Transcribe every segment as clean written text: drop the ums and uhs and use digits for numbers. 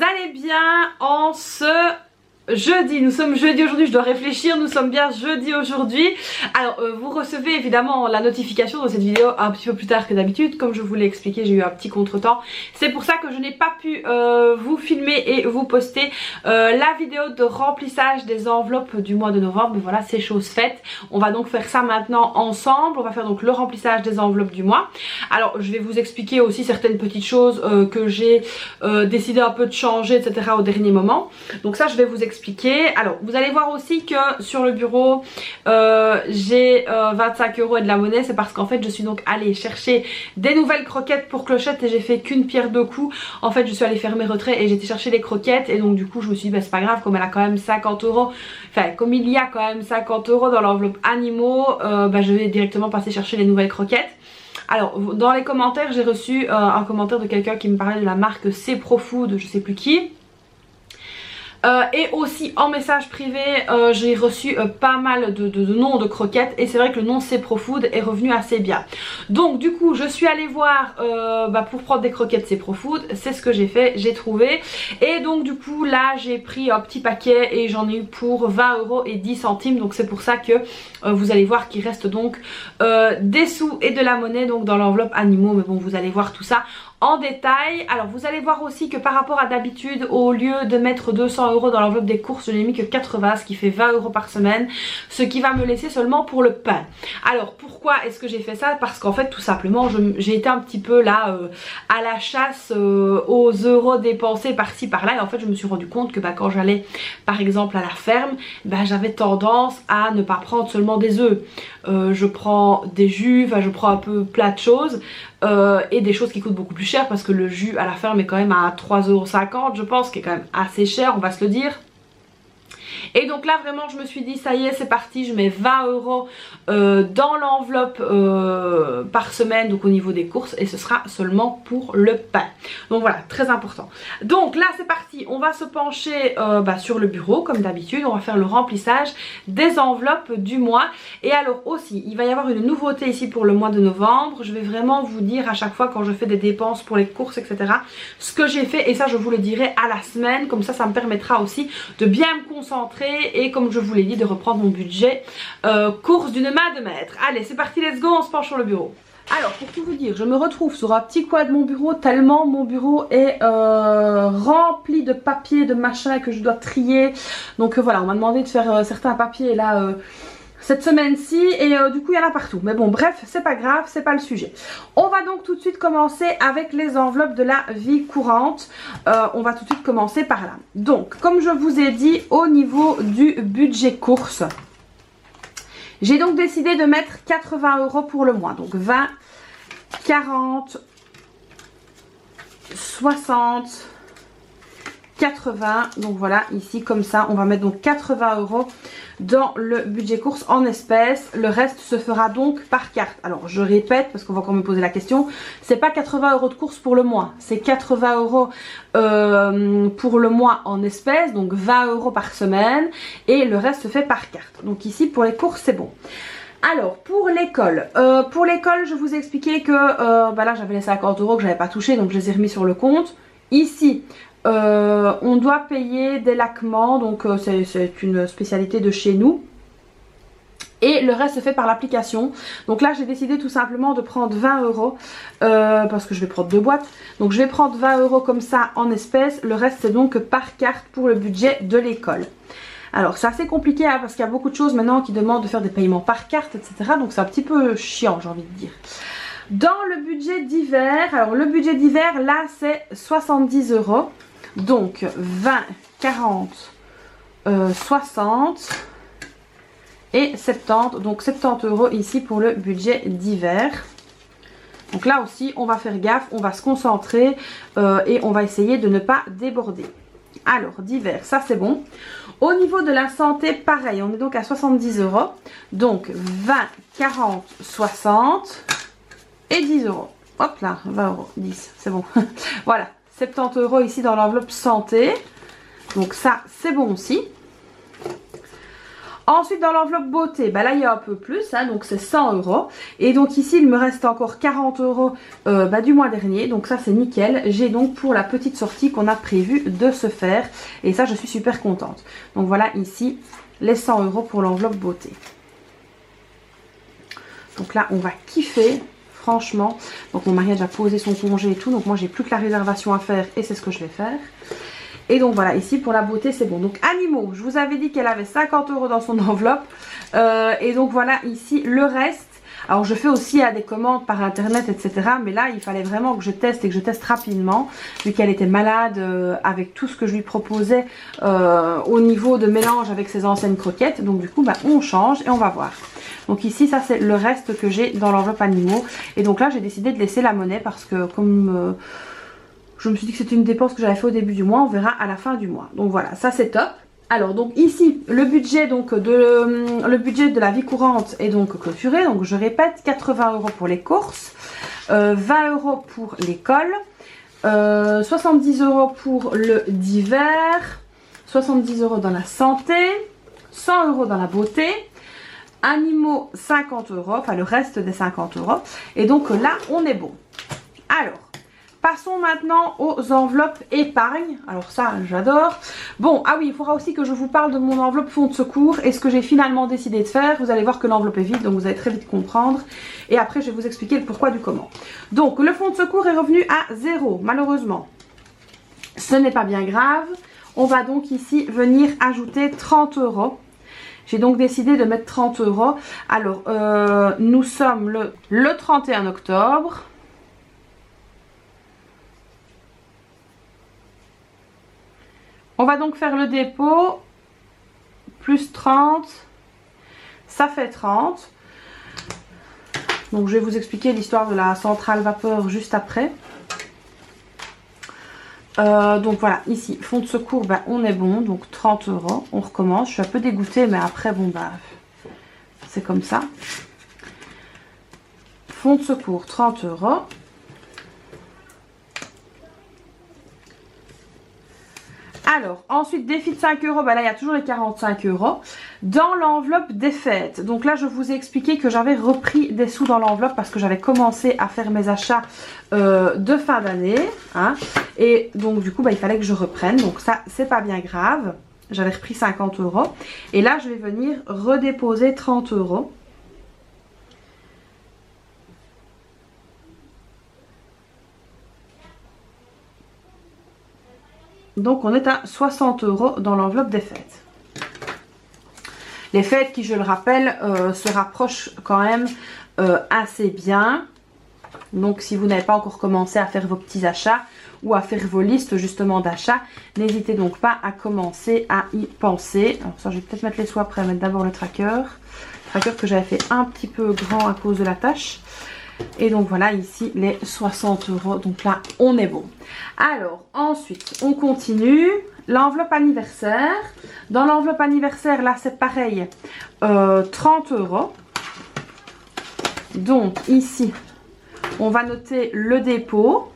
allez bien en ce jeudi. Nous sommes jeudi aujourd'hui, je dois réfléchir, nous sommes bien jeudi aujourd'hui. Alors vous recevez évidemment la notification de cette vidéo un petit peu plus tard que d'habitude. Comme je vous l'ai expliqué, j'ai eu un petit contretemps. C'est pour ça que je n'ai pas pu vous filmer et vous poster la vidéo de remplissage des enveloppes du mois de novembre. Mais voilà, c'est chose faite. On va donc faire ça maintenant ensemble. On va faire donc le remplissage des enveloppes du mois. Alors je vais vous expliquer aussi certaines petites choses que j'ai décidé un peu de changer, etc. au dernier moment. Donc ça je vais vous expliquer. Alors vous allez voir aussi que sur le bureau j'ai 25 € et de la monnaie. C'est parce qu'en fait je suis donc allée chercher des nouvelles croquettes pour Clochette et j'ai fait qu'une pierre deux coups. En fait je suis allée faire mes retraits et j'ai été chercher des croquettes et donc du coup je me suis dit bah, c'est pas grave, comme elle a quand même 50 €, enfin comme il y a quand même 50 € dans l'enveloppe animaux, bah, je vais directement passer chercher les nouvelles croquettes. Alors dans les commentaires j'ai reçu un commentaire de quelqu'un qui me parlait de la marque C Pro Food, je sais plus qui. Et aussi en message privé j'ai reçu pas mal de noms de croquettes et c'est vrai que le nom C Pro Food est revenu assez bien. Donc du coup je suis allée voir bah, pour prendre des croquettes C Pro Food, c'est ce que j'ai fait, j'ai trouvé. Et donc du coup là j'ai pris un petit paquet et j'en ai eu pour 20 € et 10 centimes. Donc c'est pour ça que vous allez voir qu'il reste donc des sous et de la monnaie donc dans l'enveloppe animaux. Mais bon, vous allez voir tout ça en détail. Alors vous allez voir aussi que par rapport à d'habitude, au lieu de mettre 200 € dans l'enveloppe des courses, je n'ai mis que 80, ce qui fait 20 € par semaine, ce qui va me laisser seulement pour le pain. Alors pourquoi est-ce que j'ai fait ça? Parce qu'en fait tout simplement j'ai été un petit peu là à la chasse aux euros dépensés par-ci par-là, et en fait je me suis rendu compte que bah, quand j'allais par exemple à la ferme, bah, j'avais tendance à ne pas prendre seulement des œufs. Je prends des jus, enfin je prends un peu plein de choses. Et des choses qui coûtent beaucoup plus cher parce que le jus à la ferme est quand même à 3,50 € je pense, qui est quand même assez cher, on va se le dire. Et donc là vraiment je me suis dit ça y est c'est parti, je mets 20 € dans l'enveloppe par semaine, donc au niveau des courses, et ce sera seulement pour le pain. Donc voilà, très important. Donc là c'est parti, on va se pencher bah, sur le bureau comme d'habitude, on va faire le remplissage des enveloppes du mois. Et alors aussi il va y avoir une nouveauté ici pour le mois de novembre. Je vais vraiment vous dire à chaque fois quand je fais des dépenses pour les courses etc ce que j'ai fait, et ça je vous le dirai à la semaine, comme ça me permettra aussi de bien me concentrer et comme je vous l'ai dit de reprendre mon budget course d'une main de maître. Allez c'est parti, let's go, on se penche sur le bureau. Alors pour tout vous dire, je me retrouve sur un petit coin de mon bureau tellement mon bureau est rempli de papiers, de machins que je dois trier. Donc voilà, on m'a demandé de faire certains papiers là cette semaine-ci et du coup il y en a partout. Mais bon bref, c'est pas grave, c'est pas le sujet. On va donc tout de suite commencer avec les enveloppes de la vie courante. On va tout de suite commencer par là. Donc comme je vous ai dit, au niveau du budget course, j'ai donc décidé de mettre 80 € pour le mois. Donc 20, 40, 60, 80. Donc voilà, ici comme ça, on va mettre donc 80 € dans le budget course en espèces. Le reste se fera donc par carte. Alors je répète parce qu'on va encore me poser la question, c'est pas 80 € de course pour le mois, c'est 80 € pour le mois en espèces, donc 20 € par semaine, et le reste se fait par carte. Donc ici pour les courses c'est bon. Alors pour l'école, je vous ai expliqué que bah là j'avais les 50 € que j'avais pas touché, donc je les ai remis sur le compte. Ici on doit payer des laquements, donc c'est une spécialité de chez nous. Et le reste se fait par l'application. Donc là j'ai décidé tout simplement de prendre 20 € parce que je vais prendre 2 boîtes. Donc je vais prendre 20 € comme ça en espèces. Le reste c'est donc par carte pour le budget de l'école. Alors c'est assez compliqué hein, parce qu'il y a beaucoup de choses maintenant qui demandent de faire des paiements par carte etc. Donc c'est un petit peu chiant, j'ai envie de dire. Dans le budget d'hiver, alors le budget d'hiver là c'est 70 €. Donc 20, 40, 60 et 70. Donc 70 € ici pour le budget d'hiver. Donc là aussi on va faire gaffe, on va se concentrer et on va essayer de ne pas déborder. Alors d'hiver ça c'est bon. Au niveau de la santé pareil, on est donc à 70 €. Donc 20, 40, 60 et 10 €. Hop là, 20 €, 10, c'est bon. Voilà, 70 € ici dans l'enveloppe santé. Donc ça c'est bon aussi. Ensuite dans l'enveloppe beauté, bah là il y a un peu plus, hein, donc c'est 100 €. Et donc ici il me reste encore 40 € du mois dernier, donc ça c'est nickel. J'ai donc pour la petite sortie qu'on a prévu de se faire, et ça je suis super contente. Donc voilà ici les 100 € pour l'enveloppe beauté. Donc là on va kiffer, franchement. Donc mon mari a déjà posé son congé et tout, donc moi j'ai plus que la réservation à faire et c'est ce que je vais faire. Et donc voilà, ici pour la beauté c'est bon. Donc animaux, je vous avais dit qu'elle avait 50 € dans son enveloppe. Et donc voilà ici le reste. Alors je fais aussi des commandes par internet etc. Mais là il fallait vraiment que je teste et que je teste rapidement. Vu qu'elle était malade avec tout ce que je lui proposais au niveau de mélange avec ses anciennes croquettes. Donc du coup bah, on change et on va voir. Donc ici ça c'est le reste que j'ai dans l'enveloppe animaux. Et donc là j'ai décidé de laisser la monnaie parce que comme... je me suis dit que c'était une dépense que j'avais fait au début du mois, on verra à la fin du mois. Donc voilà, ça c'est top. Alors donc ici, le budget de la vie courante est donc clôturé. Donc je répète, 80 € pour les courses, 20 € pour l'école, 70 € pour le divers, 70 € dans la santé, 100 € dans la beauté, animaux 50 €, enfin le reste des 50 €. Et donc là, on est bon. Alors... passons maintenant aux enveloppes épargne. Alors ça, j'adore. Bon, ah oui, il faudra aussi que je vous parle de mon enveloppe fonds de secours et ce que j'ai finalement décidé de faire. Vous allez voir que l'enveloppe est vide, donc vous allez très vite comprendre. Et après, je vais vous expliquer le pourquoi du comment. Donc, le fonds de secours est revenu à 0, malheureusement. Ce n'est pas bien grave. On va donc ici venir ajouter 30 €. J'ai donc décidé de mettre 30 €. Alors, nous sommes le 31 octobre. On va donc faire le dépôt, plus 30, ça fait 30. Donc je vais vous expliquer l'histoire de la centrale vapeur juste après. Donc voilà, ici, fonds de secours, bah, on est bon, donc 30 €. On recommence, je suis un peu dégoûtée, mais après, bon, bah, c'est comme ça. Fonds de secours, 30 €. Alors, ensuite, défi de 5 €, bah là, il y a toujours les 45 € dans l'enveloppe des fêtes. Donc là, je vous ai expliqué que j'avais repris des sous dans l'enveloppe parce que j'avais commencé à faire mes achats de fin d'année. Hein, et donc, du coup, bah, il fallait que je reprenne. Donc ça, c'est pas bien grave. J'avais repris 50 €. Et là, je vais venir redéposer 30 €. Donc on est à 60 € dans l'enveloppe des fêtes. Les fêtes qui, je le rappelle, se rapprochent quand même assez bien. Donc si vous n'avez pas encore commencé à faire vos petits achats ou à faire vos listes justement d'achats, n'hésitez donc pas à commencer à y penser. Alors ça, je vais peut-être mettre les sous après, mettre d'abord le tracker. Tracker que j'avais fait un petit peu grand à cause de la tâche. Et donc voilà ici les 60 €. Donc là on est bon. Alors ensuite on continue. L'enveloppe anniversaire. Dans l'enveloppe anniversaire là c'est pareil. 30 €. Donc ici on va noter le dépôt.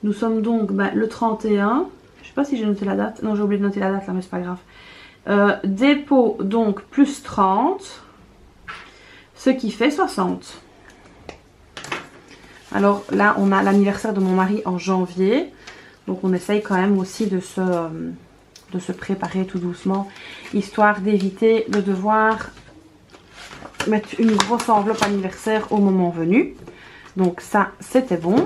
Nous sommes donc le 31. Je sais pas si j'ai noté la date. Non, j'ai oublié de noter la date là, mais c'est pas grave. Dépôt donc plus 30. Ce qui fait 60. Alors là, on a l'anniversaire de mon mari en janvier. Donc on essaye quand même aussi de se préparer tout doucement. Histoire d'éviter de devoir mettre une grosse enveloppe anniversaire au moment venu. Donc ça, c'était bon.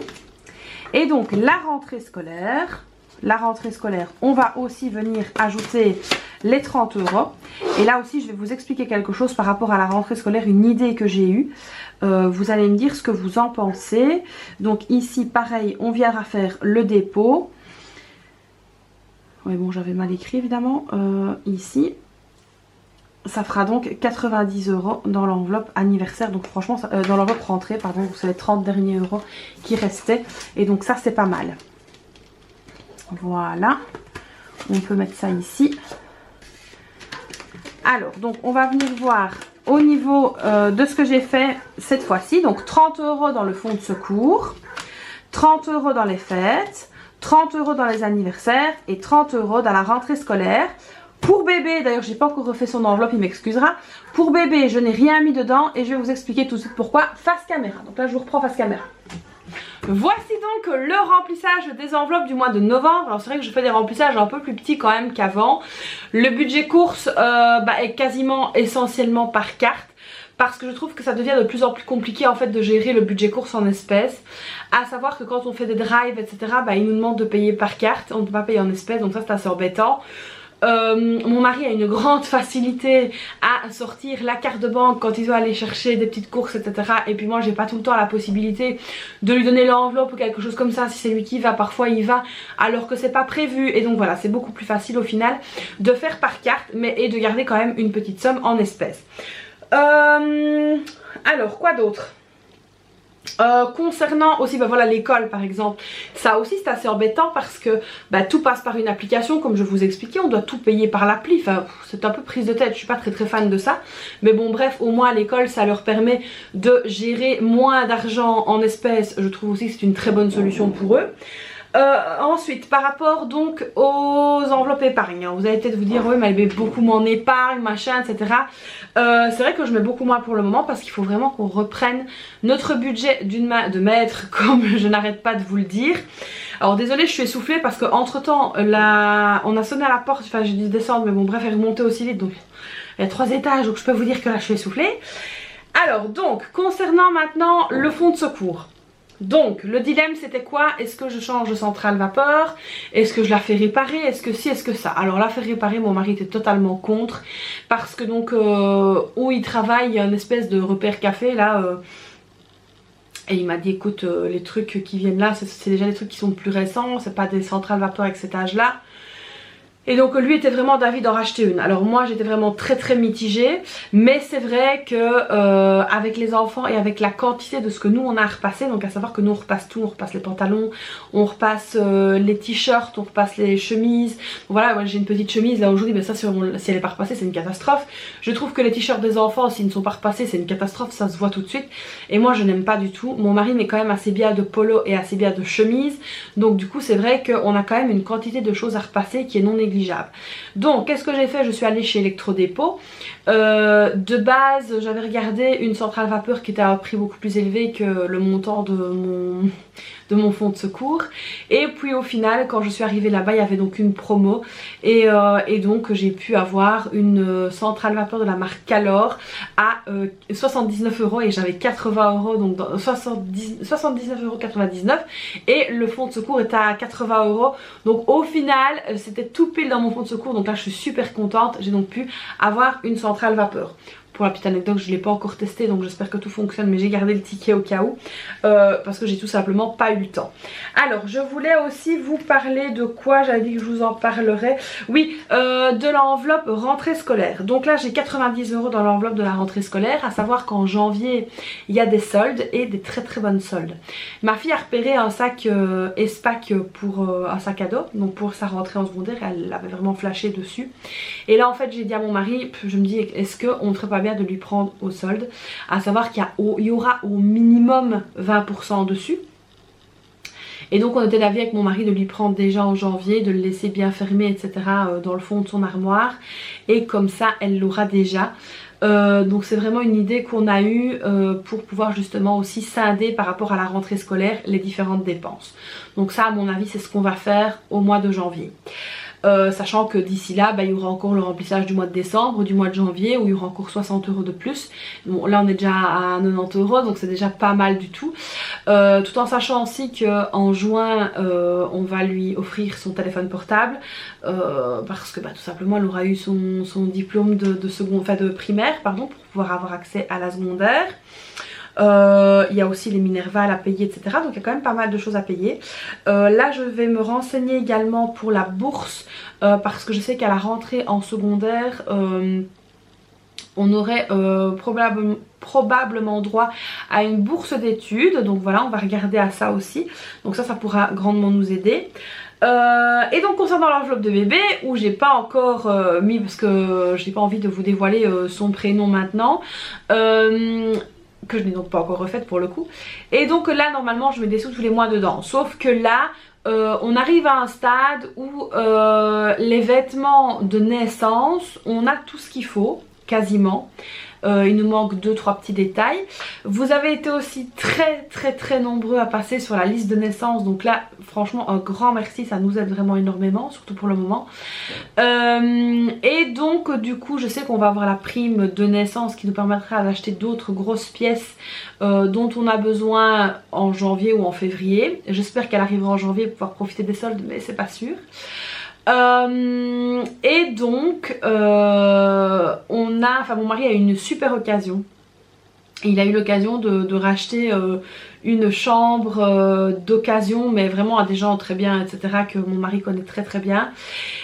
Et donc la rentrée scolaire. La rentrée scolaire, on va aussi venir ajouter les 30 €. Et là aussi, je vais vous expliquer quelque chose par rapport à la rentrée scolaire, une idée que j'ai eue. Vous allez me dire ce que vous en pensez. Donc ici, pareil, on viendra faire le dépôt. Oui, bon, j'avais mal écrit évidemment. Ici, ça fera donc 90 € dans l'enveloppe anniversaire. Donc franchement, dans l'enveloppe rentrée, pardon, c'est les 30 derniers euros qui restaient. Et donc ça, c'est pas mal. Voilà, on peut mettre ça ici. Alors, donc on va venir voir au niveau de ce que j'ai fait cette fois-ci. Donc 30 € dans le fonds de secours, 30 € dans les fêtes, 30 € dans les anniversaires et 30 € dans la rentrée scolaire. Pour bébé, d'ailleurs j'ai pas encore refait son enveloppe, il m'excusera. Pour bébé, je n'ai rien mis dedans et je vais vous expliquer tout de suite pourquoi face caméra. Donc là je vous reprends face caméra. Voici donc le remplissage des enveloppes du mois de novembre. Alors c'est vrai que je fais des remplissages un peu plus petits quand même qu'avant. Le budget course est quasiment essentiellement par carte. Parce que je trouve que ça devient de plus en plus compliqué en fait de gérer le budget course en espèces. À savoir que quand on fait des drives etc, ils nous demandent de payer par carte. On ne peut pas payer en espèces, donc ça c'est assez embêtant. Mon mari a une grande facilité à sortir la carte de banque quand il doit aller chercher des petites courses etc. Et puis moi j'ai pas tout le temps la possibilité de lui donner l'enveloppe ou quelque chose comme ça. Si c'est lui qui va, parfois il va alors que c'est pas prévu. Et donc voilà, c'est beaucoup plus facile au final de faire par carte et de garder quand même une petite somme en espèces. Alors quoi d'autre? Concernant aussi voilà l'école par exemple, ça aussi c'est assez embêtant parce que tout passe par une application comme je vous expliquais, on doit tout payer par l'appli, enfin c'est un peu prise de tête, je suis pas très fan de ça, mais bon bref, au moins à l'école ça leur permet de gérer moins d'argent en espèces, je trouve aussi que c'est une très bonne solution pour eux. Ensuite par rapport donc aux enveloppes épargne, vous allez peut-être vous dire oui mais elle met beaucoup moins épargne machin etc. C'est vrai que je mets beaucoup moins pour le moment parce qu'il faut vraiment qu'on reprenne notre budget d'une main de maître comme je n'arrête pas de vous le dire. Alors désolée je suis essoufflée parce que entre temps on a sonné à la porte, enfin j'ai dû descendre mais bon bref elle est remontée aussi vite donc il y a 3 étages donc je peux vous dire que là je suis essoufflée. Alors donc concernant maintenant le fonds de secours. Donc le dilemme c'était quoi? Est-ce que je change de centrale vapeur? Est-ce que je la fais réparer? Est-ce que si, est-ce que ça? Alors la faire réparer, mon mari était totalement contre. Parce que donc où il travaille, il y a une espèce de repère café là. Et il m'a dit écoute les trucs qui viennent là c'est déjà des trucs qui sont plus récents. C'est pas des centrales vapeur avec cet âge là. Et donc lui était vraiment d'avis d'en racheter une. Alors moi j'étais vraiment très mitigée. Mais c'est vrai que avec les enfants et avec la quantité de ce que nous on a à repasser, donc à savoir que nous on repasse tout, on repasse les pantalons, on repasse les t-shirts, on repasse les chemises. Donc voilà, moi j'ai une petite chemise là aujourd'hui, mais ça si elle est pas repassée c'est une catastrophe. Je trouve que les t-shirts des enfants s'ils ne sont pas repassés c'est une catastrophe, ça se voit tout de suite. Et moi je n'aime pas du tout. Mon mari met quand même assez bien de polo et assez bien de chemise. Donc du coup c'est vrai qu'on a quand même une quantité de choses à repasser qui est non négligeable. Donc qu'est-ce que j'ai fait? Je suis allée chez Electrodépôt. De base j'avais regardé une centrale vapeur qui était à un prix beaucoup plus élevé que le montant de mon fonds de secours. Et puis au final quand je suis arrivée là-bas il y avait donc une promo et donc j'ai pu avoir une centrale vapeur de la marque Calor à 79 € et j'avais 80 €, donc 79,99 € et le fonds de secours était à 80 €. Donc au final c'était tout pile dans mon fonds de secours, donc là je suis super contente. J'ai donc pu avoir une centrale vapeur. Pour la petite anecdote, je ne l'ai pas encore testé donc j'espère que tout fonctionne, mais j'ai gardé le ticket au cas où parce que j'ai tout simplement pas eu le temps. Alors je voulais aussi vous parler de quoi? J'avais dit que je vous en parlerais. Oui, de l'enveloppe rentrée scolaire. Donc là j'ai 90 € dans l'enveloppe de la rentrée scolaire, à savoir qu'en janvier il y a des soldes et des très bonnes soldes. Ma fille a repéré un sac Espac pour un sac à dos, donc pour sa rentrée en secondaire, elle avait vraiment flashé dessus. Et là en fait j'ai dit à mon mari, je me dis est-ce qu'on ne ferait pas bien de lui prendre au solde, à savoir qu'il y aura au minimum 20% dessus. Et donc on était d'avis avec mon mari de lui prendre déjà en janvier, de le laisser bien fermé etc dans le fond de son armoire, et comme ça elle l'aura déjà. Donc c'est vraiment une idée qu'on a eue pour pouvoir justement aussi scinder par rapport à la rentrée scolaire les différentes dépenses. Donc ça à mon avis c'est ce qu'on va faire au mois de janvier. Sachant que d'ici là il y aura encore le remplissage du mois de décembre, du mois de janvier où il y aura encore 60 € de plus. Bon là on est déjà à 90 € donc c'est déjà pas mal du tout. Tout en sachant aussi qu'en juin on va lui offrir son téléphone portable parce que tout simplement elle aura eu son diplôme de primaire pardon, pour pouvoir avoir accès à la secondaire. Il y a aussi les Minerval à payer etc, donc il y a quand même pas mal de choses à payer. Là je vais me renseigner également pour la bourse parce que je sais qu'à la rentrée en secondaire on aurait probablement droit à une bourse d'études, donc voilà on va regarder à ça aussi, donc ça pourra grandement nous aider. Et donc concernant l'enveloppe de bébé où j'ai pas encore mis parce que j'ai pas envie de vous dévoiler son prénom maintenant, que je n'ai donc pas encore refaite pour le coup, et donc là normalement je mets des sous tous les mois dedans, sauf que là on arrive à un stade où les vêtements de naissance, on a tout ce qu'il faut, quasiment. Il nous manque 2-3 petits détails. Vous avez été aussi très nombreux à passer sur la liste de naissance, donc là franchement un grand merci, ça nous aide vraiment énormément, surtout pour le moment. Et donc du coup je sais qu'on va avoir la prime de naissance qui nous permettra d'acheter d'autres grosses pièces dont on a besoin en janvier ou en février. J'espère qu'elle arrivera en janvier pour pouvoir profiter des soldes, mais c'est pas sûr. Et donc mon mari a eu une super occasion. Il a eu l'occasion de racheter une chambre d'occasion, mais vraiment à des gens très bien, etc., que mon mari connaît très bien.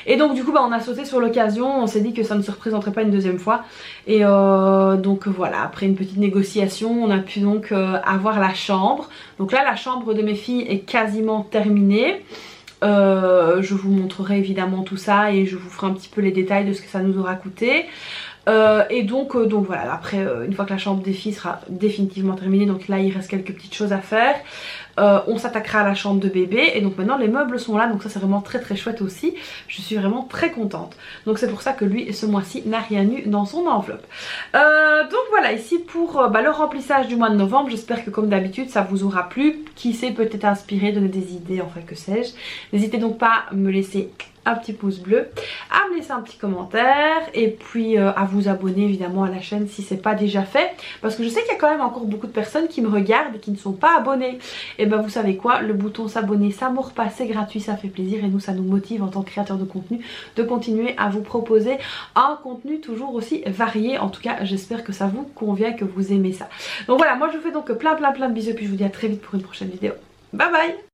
Et donc du coup on a sauté sur l'occasion, on s'est dit que ça ne se représenterait pas une deuxième fois. Et donc voilà, après une petite négociation, on a pu donc avoir la chambre. Donc là la chambre de mes filles est quasiment terminée. Je vous montrerai évidemment tout ça et je vous ferai un petit peu les détails de ce que ça nous aura coûté. Et donc voilà, après une fois que la chambre des filles sera définitivement terminée, donc là il reste quelques petites choses à faire. On s'attaquera à la chambre de bébé et donc maintenant les meubles sont là, donc ça c'est vraiment très chouette aussi. Je suis vraiment très contente. Donc c'est pour ça que lui ce mois-ci n'a rien eu dans son enveloppe. Donc voilà, ici pour le remplissage du mois de novembre. J'espère que comme d'habitude ça vous aura plu. Qui sait, peut-être inspiré, donner des idées, enfin que sais-je. N'hésitez donc pas à me laisser un petit pouce bleu, à me laisser un petit commentaire et puis à vous abonner évidemment à la chaîne si c'est pas déjà fait, parce que je sais qu'il y a quand même encore beaucoup de personnes qui me regardent et qui ne sont pas abonnées. Et ben vous savez quoi, le bouton s'abonner ça m'aura pas, c'est gratuit, ça fait plaisir et nous ça nous motive en tant que créateur de contenu de continuer à vous proposer un contenu toujours aussi varié. En tout cas j'espère que ça vous convient, que vous aimez ça. Donc voilà, moi je vous fais donc plein de bisous et puis je vous dis à très vite pour une prochaine vidéo. Bye bye.